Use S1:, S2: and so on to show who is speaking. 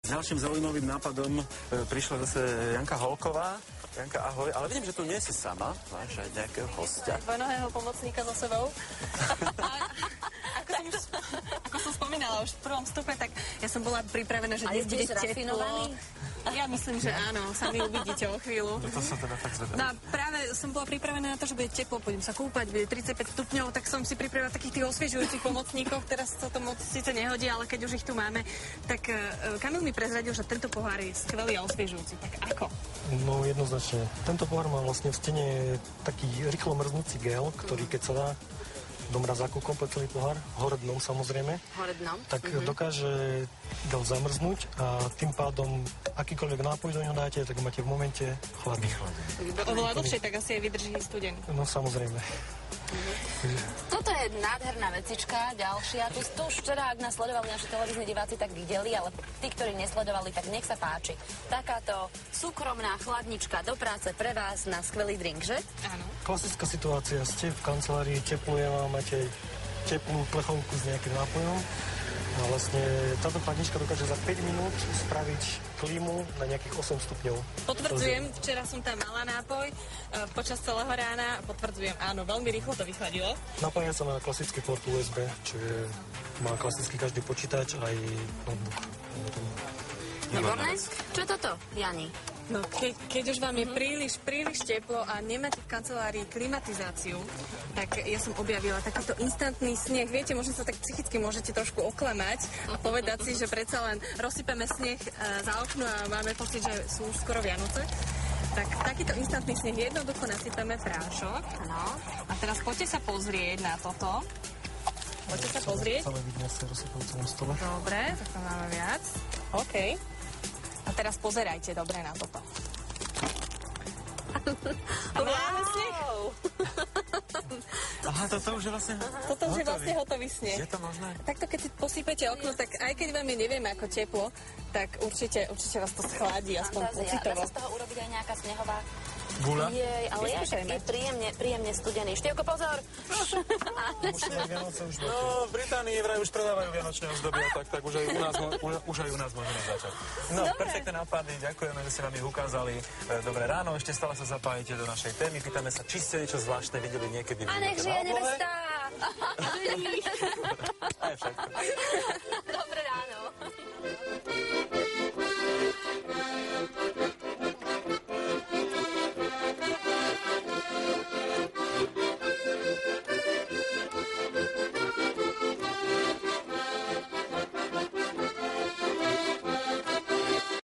S1: Ďalším zaujímavým nápadom prišla zase Janka Holková. Janka, ahoj, ale vidím, že tu nie si sama, máš aj nejakého hostia.
S2: Dvojnohého pomocníka so sebou. Ako som spomínala už v prvom stupe, tak ja som bola pripravená, že dnes bude teplo. Ja myslím, že áno, sami uvidíte o chvíľu.
S1: To sa teda fakt zvedá.
S2: No a práve som bola pripravená na to, že bude teplo, pôjdem sa kúpať, bude 35 stupňov, tak som si pripravila takých tých osviežujúcich pomocníkov. Teraz sa to moc síce nehodí, ale keď už ich tu máme, tak Kamil mi prezradil, že tento pohár je skvelý a osviežujúci. Tak ako?
S3: No jednoznačne. Tento pohár má vlastne v stene taký rýchlo mrznúci gel, ktorý keď sa dá do mrazáku komplet celý pohár, hore dnom samozrejme, tak dokáže gel zamrznúť a tým pádom akýkoľvek nápoj do neho dáte, tak máte v momente chladný.
S2: Oveľa dlhšie, tak asi aj vydrží studený.
S3: No samozrejme.
S4: Toto je nádherná vecička, ďalšia. Tu už včera, ak nás sledovali naši televízni diváci, tak videli, ale tí, ktorí nesledovali, tak nech sa páči. Takáto súkromná chladnička do práce pre vás na skvelý drink, že?
S2: Áno.
S3: Klasická situácia, ste v kancelárii, teplo je vám, máte teplú plechovku s nejakým nápojom. A vlastne táto chladnička dokáže za 5 minút spraviť klímu na nejakých 8 stupňov.
S2: Potvrdzujem, včera som tam mala nápoj počas celého rána. Potvrdzujem, áno, veľmi rýchlo to vychladilo.
S3: Napája sa na klasický port USB, čo je, má klasický každý počítač aj notebook.
S4: Výborné. Čo je toto, Jani?
S2: No, keď už vám je príliš teplo a nemáte v kancelárii klimatizáciu, tak ja som objavila takýto instantný sneh. Viete, možno sa tak psychicky môžete trošku oklamať a povedať si, že predsa len rozsypeme sneh za okno a máme pocit, že sú už skoro Vianoce. Tak takýto instantný sneh jednoducho nasypeme prášok.
S4: No.
S2: A teraz poďte sa pozrieť na toto. Poďte sa pozrieť.
S3: Celé vidne sa rozsypal v celom stole.
S2: Dobre, tak to máme viac. OK. A teraz pozerajte dobre na toto. A máme sneh.
S1: Aha, toto už je vlastne
S2: Toto už je vlastne hotový sneh.
S1: Je to možné?
S2: Takto keď si posypete okno, tak aj keď vám je neviem ako teplo, tak určite vás to schladí, aspoň
S4: Fantázia.
S2: pocitovo.
S4: Dá sa z toho urobiť aj nejaká snehová
S1: Guľa?
S4: Jej, ale ja taký príjemne studený. Števko, pozor!
S1: No, v Británii vraj už predávajú vianočné ozdoby, tak už aj u nás môžeme začať. No, perfektné nápady, ďakujeme, že ste nám ich ukázali. Dobré ráno, ešte stále sa zapájite do našej témy. Pýtame sa, či ste niečo zvláštne videli niekedy v
S4: A nech žije nevesta!
S1: Aj všetko.